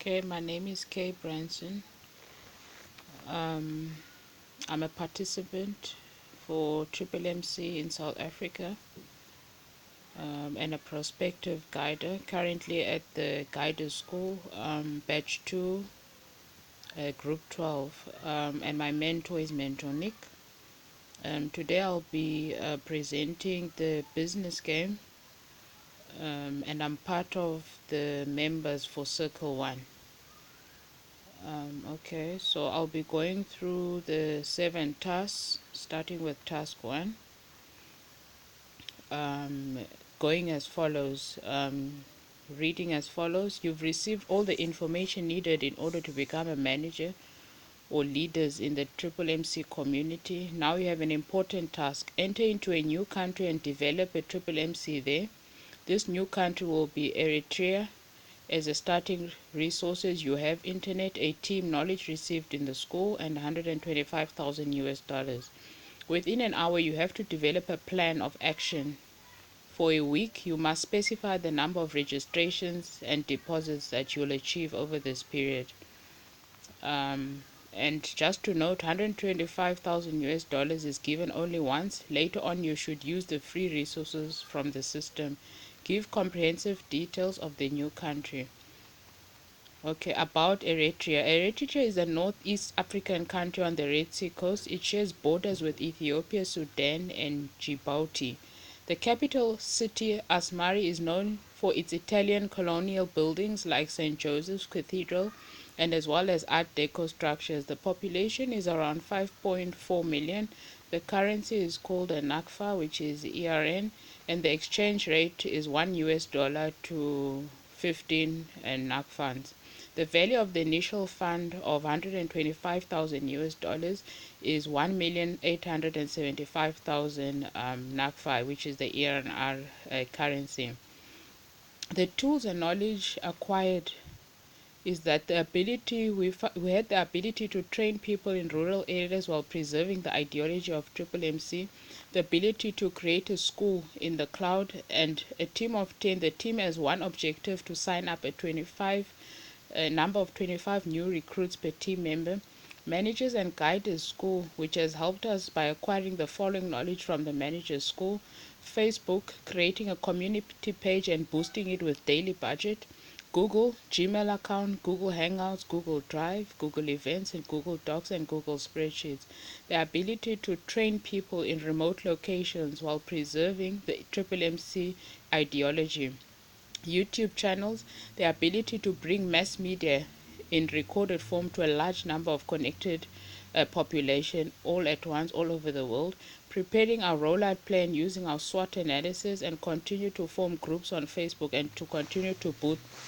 Okay, my name is Branson. Um, I'm a participant for Triple MC in South Africa and a prospective guider. Currently at the guider school, batch 2, group 12, and my mentor is Mentor Nick. Today I'll be presenting the business game, and I'm part of the members for Circle 1. Okay, so I'll be going through the 7 tasks, starting with task 1, um, going as follows, reading as follows. You've received all the information needed in order to become a manager or leaders in the Triple MC community. Now you have an important task. Enter into a new country and develop a Triple MC there. This new country will be Eritrea. As a starting resources, you have internet, a team, knowledge received in the school, and 125,000 US dollars. Within an hour, you have to develop a plan of action. For a week, you must specify the number of registrations and deposits that you'll achieve over this period. Um, and just to note, 125,000 US dollars is given only once. Later on, you should use the free resources from the system. Give comprehensive details of the new country. Okay, about Eritrea. Eritrea is a northeast African country on the Red Sea coast. It shares borders with Ethiopia, Sudan, and Djibouti. The capital city, Asmara, is known for its Italian colonial buildings like St. Joseph's Cathedral and as well as Art Deco structures. The population is around 5.4 million. The currency is called a nakfa, which is ERN, and the exchange rate is 1 US dollar to 15 nakfans. The value of the initial fund of 125,000 US dollars is 1,875,000 nakfa, which is the ERNR currency. The tools and knowledge acquired is that we had the ability to train people in rural areas while preserving the ideology of Triple MC, the ability to create a school in the cloud, and a team of 10. The team has one objective: to sign up a number of 25 new recruits per team member. Managers and Guiders School, which has helped us by acquiring the following knowledge from the Managers School: Facebook, creating a community page and boosting it with daily budget; Google, Gmail account, Google Hangouts, Google Drive, Google Events, and Google Docs and Google Spreadsheets. The ability to train people in remote locations while preserving the Triple MC ideology. YouTube channels, the ability to bring mass media in recorded form to a large number of connected population all at once all over the world. Preparing our rollout plan using our SWOT analysis, and continue to form groups on Facebook and to continue to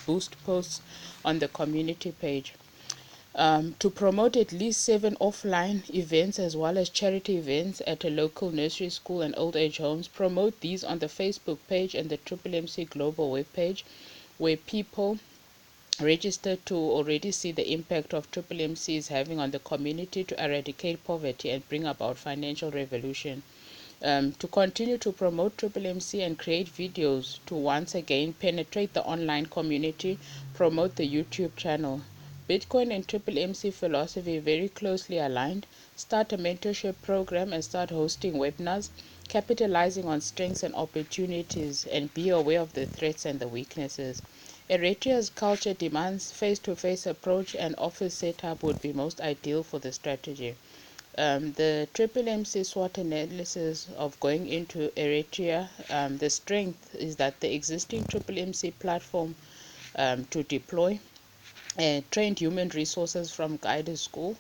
boost posts on the community page. To promote at least 7 offline events as well as charity events at a local nursery school and old age homes. Promote these on the Facebook page and the Triple MC Global webpage, where people register to already see the impact of Triple MC is having on the community to eradicate poverty and bring about financial revolution. To continue to promote Triple MC and create videos to once again penetrate the online community, promote the YouTube channel. Bitcoin and Triple MC philosophy very closely aligned. Start a mentorship program and start hosting webinars, capitalizing on strengths and opportunities, and be aware of the threats and the weaknesses. Eritrea's culture demands face-to-face approach, and office setup would be most ideal for the strategy. The Triple MC SWOT analysis of going into Eritrea, the strength is that the existing Triple MC platform to deploy trained human resources from guided school.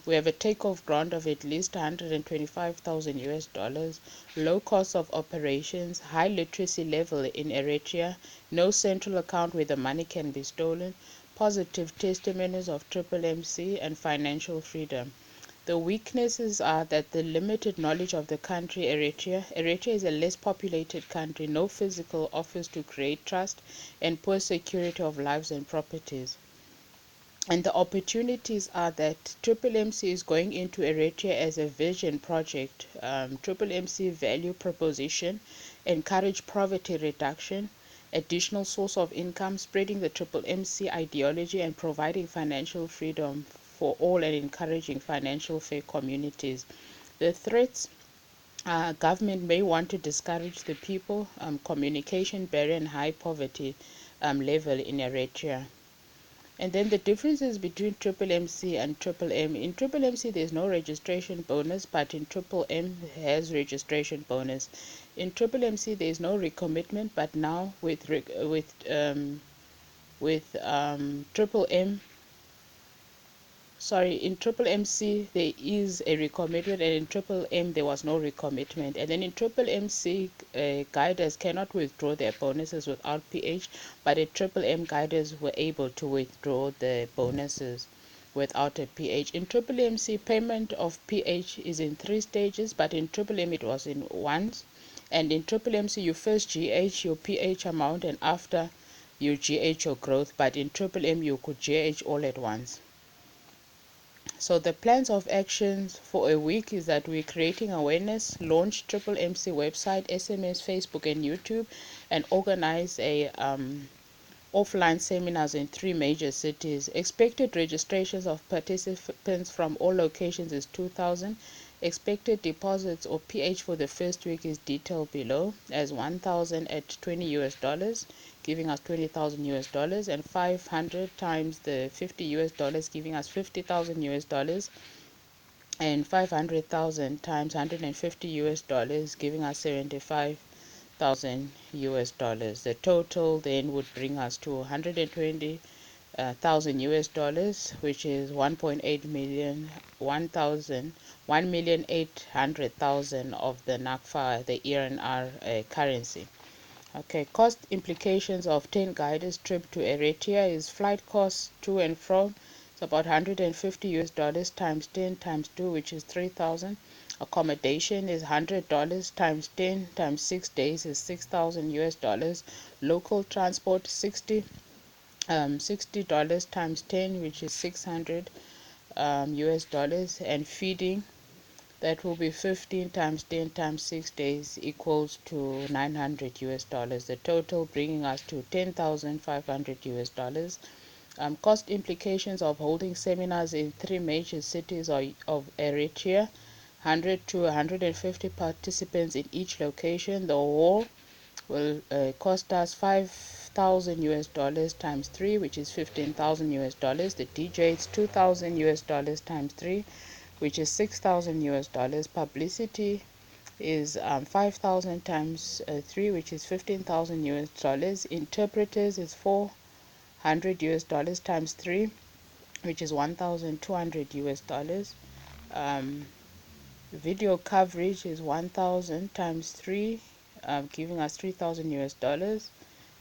We have a takeoff ground of at least 125,000 US dollars, low cost of operations, high literacy level in Eritrea, no central account where the money can be stolen, positive testimonies of Triple MC, and financial freedom. The weaknesses are that the limited knowledge of the country Eritrea. Eritrea is a less populated country, no physical office to create trust, and poor security of lives and properties. And the opportunities are that Triple MC is going into Eritrea as a vision project. Triple MC value proposition: encourage poverty reduction, additional source of income, spreading the Triple MC ideology, and providing financial freedom for all and encouraging financial fair communities. The threats: government may want to discourage the people, communication barrier, and high poverty level in Eritrea. And then the differences between Triple MC and Triple M. In Triple MC, there's no registration bonus, but in Triple M has registration bonus. In Triple MC, there's no recommitment, but now with Triple M, sorry, in Triple MC there is a recommitment, and in Triple M there was no recommitment. And then in Triple MC, guiders cannot withdraw their bonuses without PH, but at Triple M, guiders were able to withdraw the bonuses without a PH. In Triple MC, payment of PH is in 3 stages, but in Triple M it was in once. And in Triple MC, you first GH your PH amount, and after you GH your growth, but in Triple M you could GH all at once. So the plans of actions for a week is that we're creating awareness, launch Triple MC website, SMS, Facebook, and YouTube, and organize a offline seminars in 3 major cities. Expected registrations of participants from all locations is 2,000. Expected deposits or PH for the first week is detailed below as 1,000 at $20 giving us 20,000 US dollars, and 500 times the $50 giving us 50,000 US dollars, and 500,000 times 150 US dollars giving us 75,000 US dollars. The total then would bring us to 120,000 US dollars, which is 1.8 million, 1,800,000 of the NACFA, the ERNR currency. Okay, cost implications of 10 guiders trip to Eritrea is flight costs to and from. It's about 150 US dollars times 10 times 2, which is 3,000. Accommodation is $100 times 10 times 6 days is 6,000 US dollars. Local transport $60 times 10, which is 600 US dollars, and feeding, that will be 15 times 10 times 6 days equals to 900 US dollars. The total bringing us to 10,500 US dollars. Cost implications of holding seminars in 3 major cities of Eritrea: 100 to 150 participants in each location. The whole will cost us 5,000 US dollars times 3, which is 15,000 US dollars. The DJ is 2,000 US dollars times 3, which is 6,000 US dollars. Publicity is 5,000 times 3, which is 15,000 US dollars. Interpreters is 400 US dollars times 3, which is 1,200 US dollars. Video coverage is 1,000 times 3, giving us 3,000 US dollars.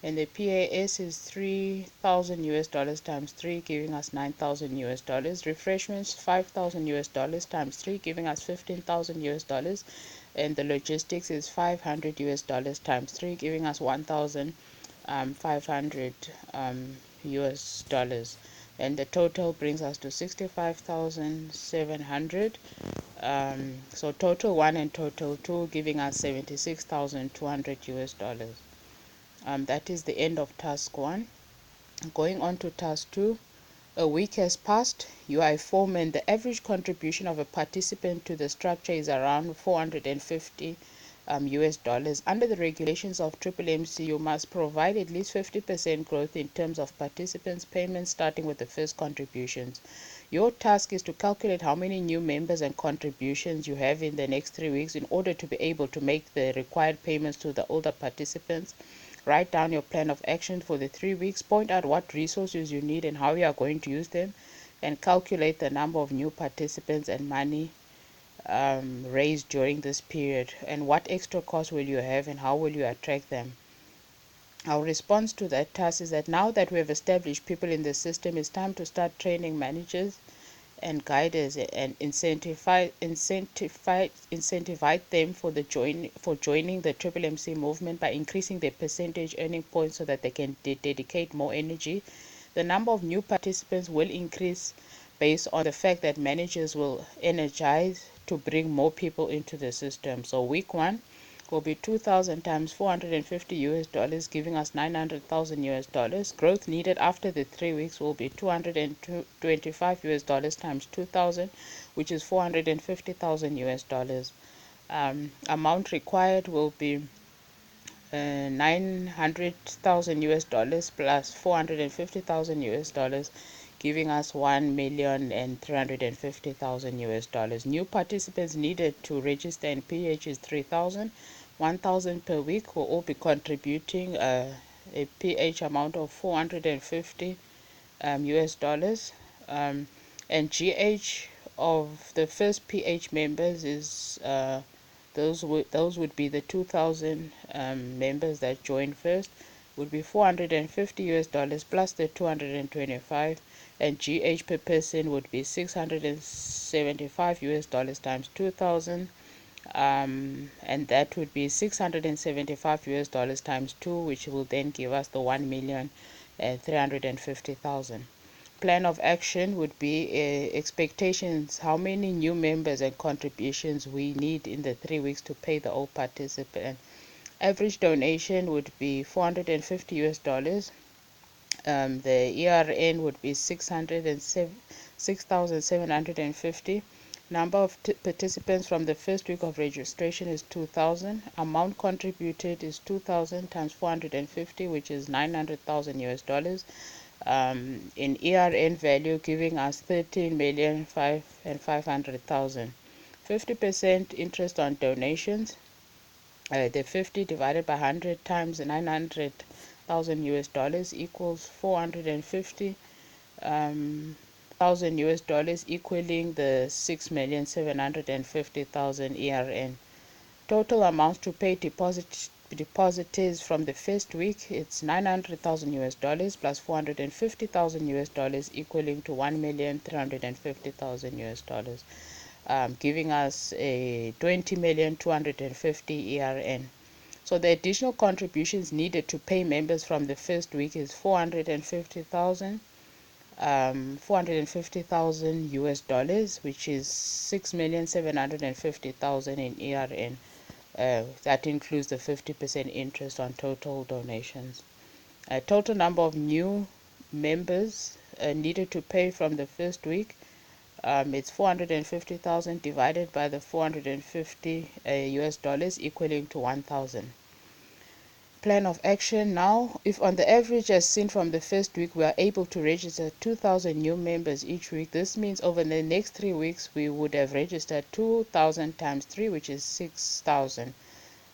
And the PAS is 3,000 US dollars times 3, giving us 9,000 US dollars. Refreshments 5,000 US dollars times 3, giving us 15,000 US dollars. And the logistics is 500 US dollars times 3, giving us 1,500 US dollars. And the total brings us to 65,700. So total 1 and total 2 giving us 76,200 US dollars. That is the end of task 1. Going on to task 2. A week has passed. You are a foreman. The average contribution of a participant to the structure is around 450 US dollars. Under the regulations of Triple MC, you must provide at least 50% growth in terms of participants' payments, starting with the first contributions. Your task is to calculate how many new members and contributions you have in the next 3 weeks in order to be able to make the required payments to the older participants. Write down your plan of action for the 3 weeks. Point out what resources you need and how you are going to use them, and calculate the number of new participants and money raised during this period, and what extra costs will you have and how will you attract them. Our response to that task is that now that we have established people in the system, it's time to start training managers and guiders and incentivize them for joining the Triple MC movement by increasing their percentage earning points so that they can dedicate more energy. The number of new participants will increase based on the fact that managers will energize to bring more people into the system. So week 1, will be 2,000 times $450 giving us 900,000 US dollars. Growth needed after the 3 weeks will be $225 times 2,000, which is 450,000 US dollars. Amount required will be 900,000 US dollars plus 450,000 US dollars, giving us 1,350,000 US dollars. New participants needed to register in PH is 3,000. 1,000 per week will all be contributing a PH amount of 450 US dollars. And GH of the first PH members is those would be the 2,000 members that joined first, would be 450 US dollars plus the 225, and GH per person would be 675 US dollars times 2,000, and that would be 675 US dollars times 2, which will then give us the 1,350,000. Plan of action would be expectations, how many new members and contributions we need in the 3 weeks to pay the old participant. Average donation would be 450 US dollars. The ERN would be 6,750. Number of participants from the first week of registration is 2,000. Amount contributed is 2,000 times 450, which is 900,000 US dollars. In ERN value, giving us 13,500,000. 50% interest on donations. The 50 divided by 100 times 900,000 US dollars equals 450,000 US dollars, equaling the 6,750,000 ERN. Total amounts to pay depositors from the first week, it's 900,000 US dollars plus 450,000 US dollars, equaling to 1,350,000 US dollars, giving us a 20,250 ERN. So the additional contributions needed to pay members from the first week is 450,000 US dollars, which is 6,750,000 in ERN. That includes the 50% interest on total donations. Total number of new members needed to pay from the first week, it's 450,000 divided by the 450 US dollars, equaling to 1,000. Plan of action now. If on the average as seen from the first week we are able to register 2,000 new members each week, this means over the next 3 weeks we would have registered 2,000 times 3, which is 6,000.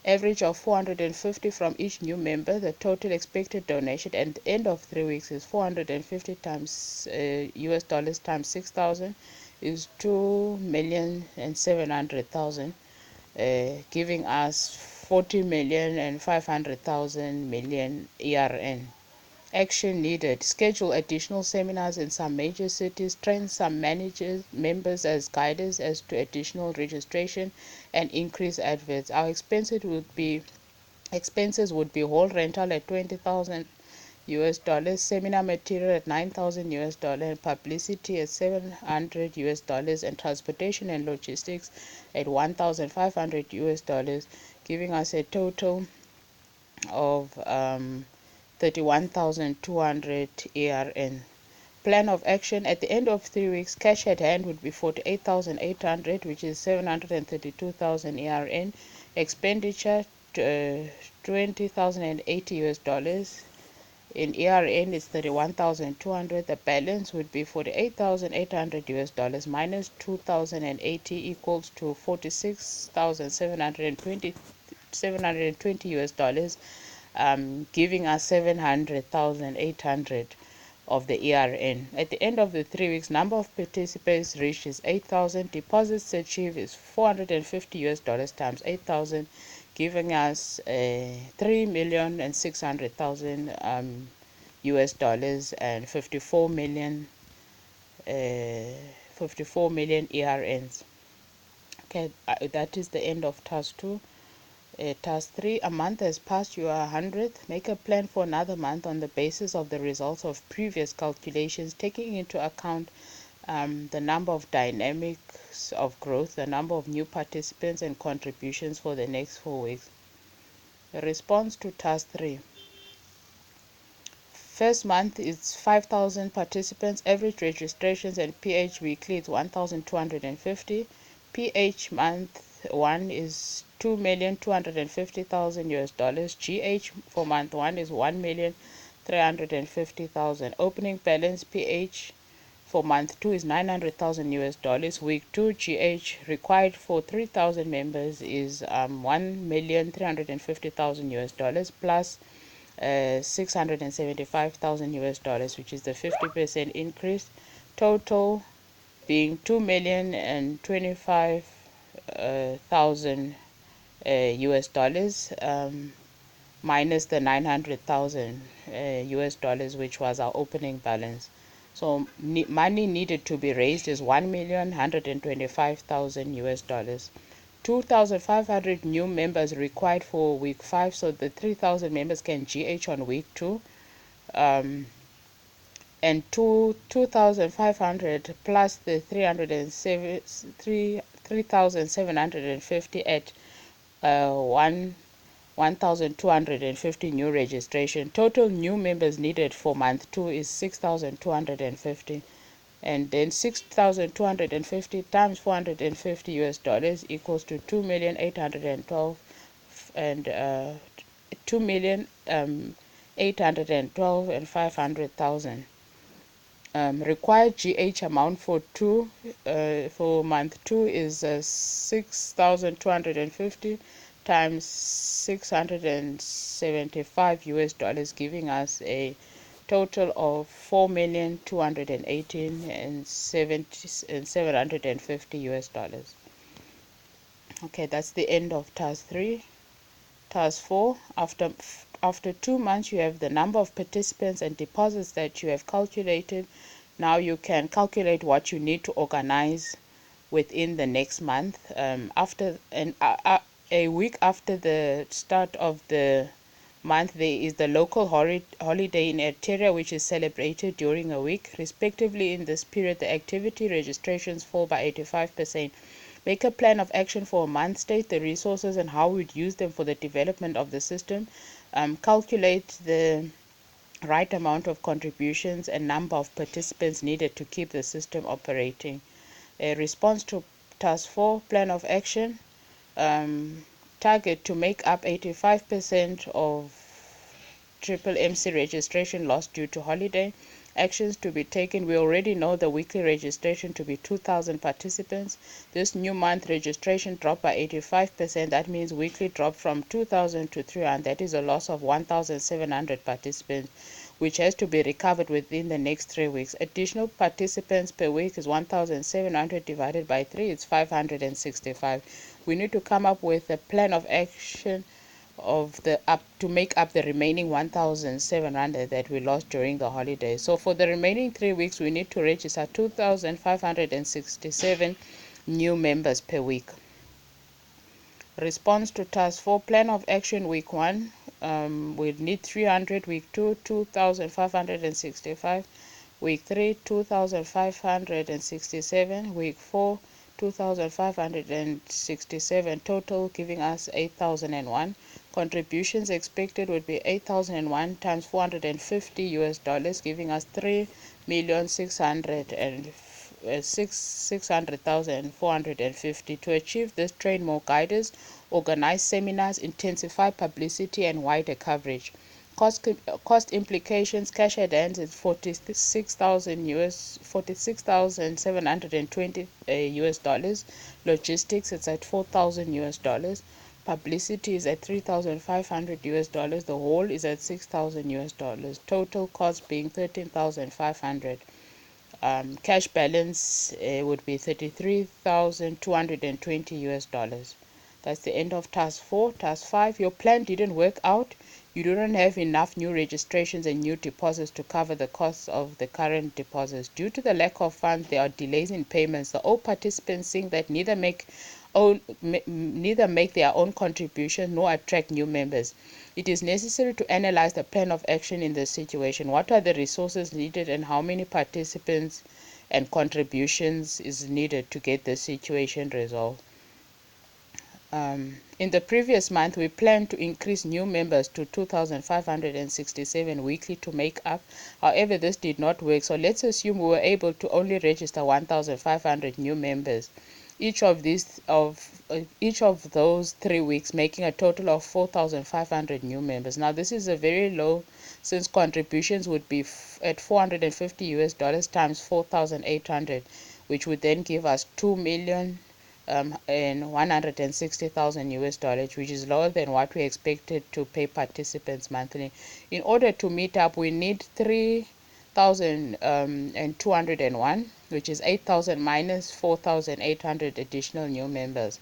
Average of 450 from each new member. The total expected donation at the end of 3 weeks is 450 times US dollars times 6,000 is 2,700,000, giving us 40,500,000 ERN. Action needed. Schedule additional seminars in some major cities. Train some members as guiders as to additional registration and increase adverts. Our expenses would be hall rental at 20,000 US dollars, seminar material at 9,000 US dollars, and publicity at 700 US dollars, and transportation and logistics at 1,500 US dollars, giving us a total of 31,200 ARN. Plan of action. At the end of 3 weeks, cash at hand would be 48,800, which is 732,000 ARN. Expenditure 20,080 US dollars. In ERN, it's 31,200. The balance would be 48,800 US dollars minus 2,080 equals to 46,720 US dollars, giving us 700,800 of the ERN. At the end of the 3 weeks, number of participants reached is 8,000. Deposits achieved is 450 US dollars times 8,000, giving us 3,600,000 US dollars and 54 million ERNs. Okay, that is the end of task 2. Task 3, a month has passed your 100th. Make a plan for another month on the basis of the results of previous calculations, taking into account the number of dynamics of growth, the number of new participants and contributions for the next 4 weeks. Response to task 3. First month is 5,000 participants. Average registrations and PH weekly is 1,250. PH month 1 is 2,250,000 US dollars. GH for month 1 is 1,350,000. Opening balance PH for month 2 is 900,000 US dollars. Week 2 GH required for 3,000 members is 1,350,000 US dollars plus 675,000 US dollars, which is the 50% increase. Total being 2,025,000 US dollars, minus the 900,000 US dollars, which was our opening balance. So money needed to be raised is 1,125,000 US dollars. 2,500 new members required for week 5, so the 3,000 members can GH on week 2. And 2,500 plus the 3,750 at 1,250 new registration. Total new members needed for month 2 is 6,250. And then 6,250 times 450 US dollars equals to 2,812 and 2,812 and 500,000. Required GH amount for month 2 is 6,250 times 675 US dollars, giving us a total of 4,218 and 750 US dollars. Okay, that's the end of task 3. Task 4, after 2 months you have the number of participants and deposits that you have calculated. Now you can calculate what you need to organize within the next month. A week after the start of the month, there is the local holiday in Eritrea, which is celebrated during a week. Respectively, in this period, the activity registrations fall by 85%. Make a plan of action for a month, state the resources and how we'd use them for the development of the system. Calculate the right amount of contributions and number of participants needed to keep the system operating. A response to task 4, plan of action. Target to make up 85% of triple MC registration lost due to holiday. Actions to be taken. We already know the weekly registration to be 2,000 participants. This new month registration dropped by 85%. That means weekly drop from 2,000 to 300. That is a loss of 1,700 participants, which has to be recovered within the next 3 weeks. Additional participants per week is 1,700 divided by 3. It's 565. We need to come up with a plan of action to make up the remaining 1,700 that we lost during the holiday. So for the remaining 3 weeks, we need to register 2,567 new members per week. Response to task 4, plan of action week 1. We need 300. Week 2, 2,565. Week 3, 2,567. Week 4, 2,567. Total giving us 8,001. Contributions expected would be 8,001 times 450 US dollars, giving us 3,600,450. To achieve this, train more guiders, organize seminars, intensify publicity, and wider coverage. Cost implications: cash at hand is 46,720 US dollars. Logistics is at 4,000 US dollars. Publicity is at 3,500 US dollars. The whole is at 6,000 US dollars. Total cost being 13,500. Cash balance would be 33,220 US dollars. That's the end of task 4. Task 5, your plan didn't work out. You don't have enough new registrations and new deposits to cover the costs of the current deposits. Due to the lack of funds, there are delays in payments. The old participants think that neither make their own contribution nor attract new members. It is necessary to analyze the plan of action in this situation. What are the resources needed and how many participants and contributions is needed to get the situation resolved? In the previous month, we planned to increase new members to 2,567 weekly to make up. However, this did not work, so let's assume we were able to only register 1,500 new members. Each of those 3 weeks, making a total of 4,500 new members. Now, this is a very low, since contributions would be at $450 times 4,800, which would then give us 2,000,000 and 160,000 US dollars, which is lower than what we expected to pay participants monthly. In order to meet up, we need 3,201, which is 8,000 minus 4,800 additional new members.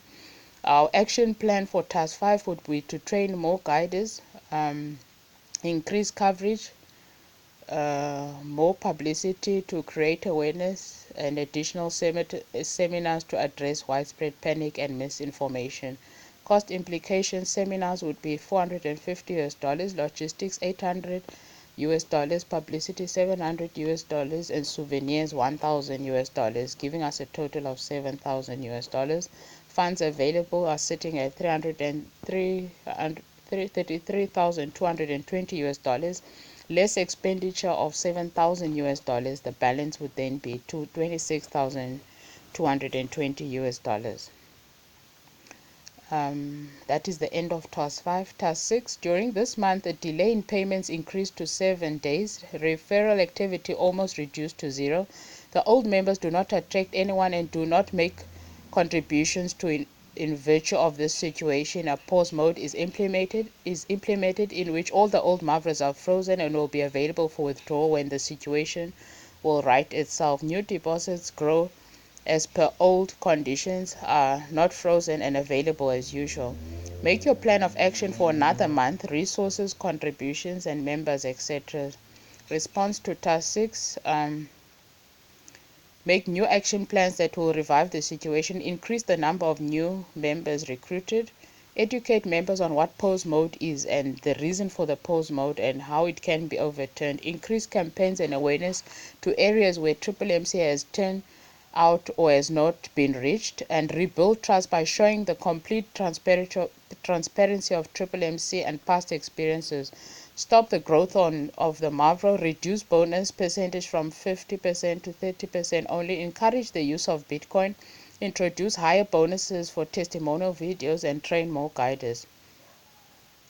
Our action plan for task 5 would be to train more guiders, increase coverage, more publicity to create awareness, and additional seminars to address widespread panic and misinformation. Cost implications: seminars would be $450, logistics $800, publicity $700, and souvenirs $1,000, giving us a total of $7,000. Funds available are sitting at $33,220, less expenditure of $7,000. The balance would then be to $26,220. That is the end of task 5. Task 6: during this month, the delay in payments increased to 7 days. Referral activity almost reduced to zero. The old members do not attract anyone and do not make contributions to in virtue of this situation. A pause mode is implemented in which all the old Mavras are frozen and will be available for withdrawal when the situation will right itself. New deposits grow as per old conditions are not frozen and available as usual. Make your plan of action for another month: resources, contributions, and members, etc. Response to task 6: make new action plans that will revive the situation, increase the number of new members recruited, educate members on what pause mode is and the reason for the pause mode and how it can be overturned, increase campaigns and awareness to areas where MMC has turned out or has not been reached, and rebuild trust by showing the complete transparency of MMC and past experiences. Stop the growth of the Mavro, reduce bonus percentage from 50% to 30% only, encourage the use of Bitcoin, introduce higher bonuses for testimonial videos, and train more guiders.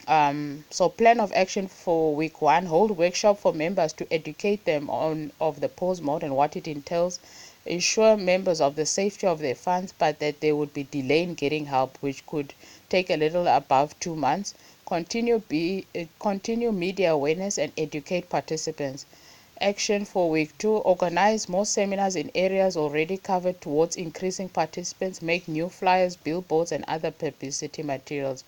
So plan of action for week 1: hold workshop for members to educate them on of the pause mode and what it entails. Ensure members of the safety of their funds, but that there would be delay in getting help, which could take a little above 2 months. Continue media awareness and educate participants. Action for week 2: organize more seminars in areas already covered towards increasing participants. Make new flyers, billboards, and other publicity materials.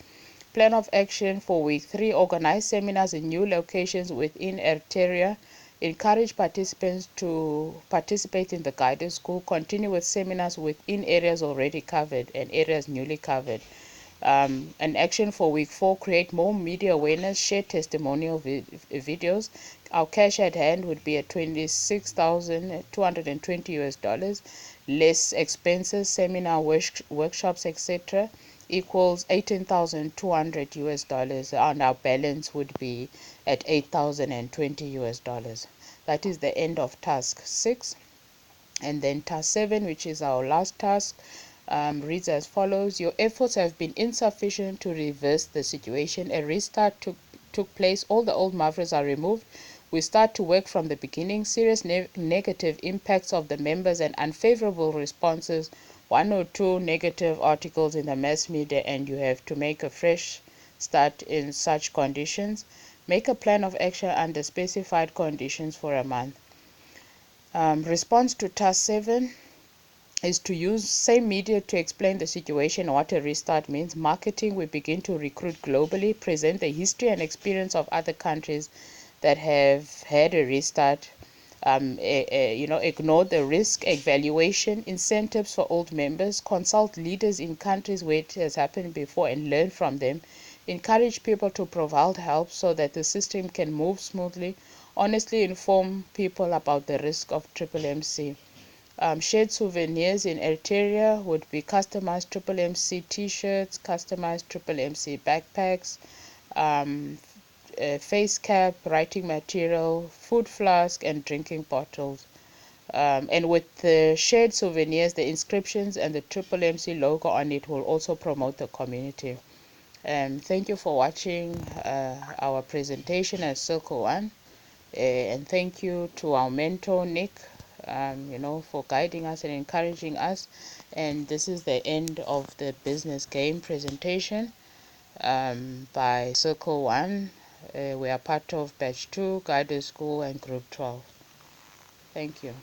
Plan of action for week 3: organize seminars in new locations within Eritrea. Encourage participants to participate in the guided school. Continue with seminars within areas already covered and areas newly covered. An action for week 4: create more media awareness, share testimonial videos. Our cash at hand would be at $26,220, less expenses, seminar workshops, etc., equals $18,200, and our balance would be at $8,020. That is the end of task 6. And then task 7, which is our last task, reads as follows: your efforts have been insufficient to reverse the situation. A restart took place. All the old Mavras are removed. We start to work from the beginning. Serious negative impacts of the members and unfavorable responses. 1 or 2 negative articles in the mass media, and you have to make a fresh start in such conditions. Make a plan of action under specified conditions for a month. Response to task 7 is to use same media to explain the situation and what a restart means. Marketing: we begin to recruit globally, present the history and experience of other countries that have had a restart. Ignore the risk evaluation. Incentives for old members: consult leaders in countries where it has happened before and learn from them. Encourage people to provide help so that the system can move smoothly. Honestly inform people about the risk of MMC. Shared souvenirs in Algeria would be customized Triple MC t-shirts, customized Triple MC backpacks, um, face cap, writing material, food flask, and drinking bottles. And with the shared souvenirs, the inscriptions and the Triple MC logo on it will also promote the community. Thank you for watching our presentation at Circle One. And thank you to our mentor, Nick, for guiding us and encouraging us. And this is the end of the business game presentation by Circle One. We are part of Batch 2, Guided School, and Group 12. Thank you.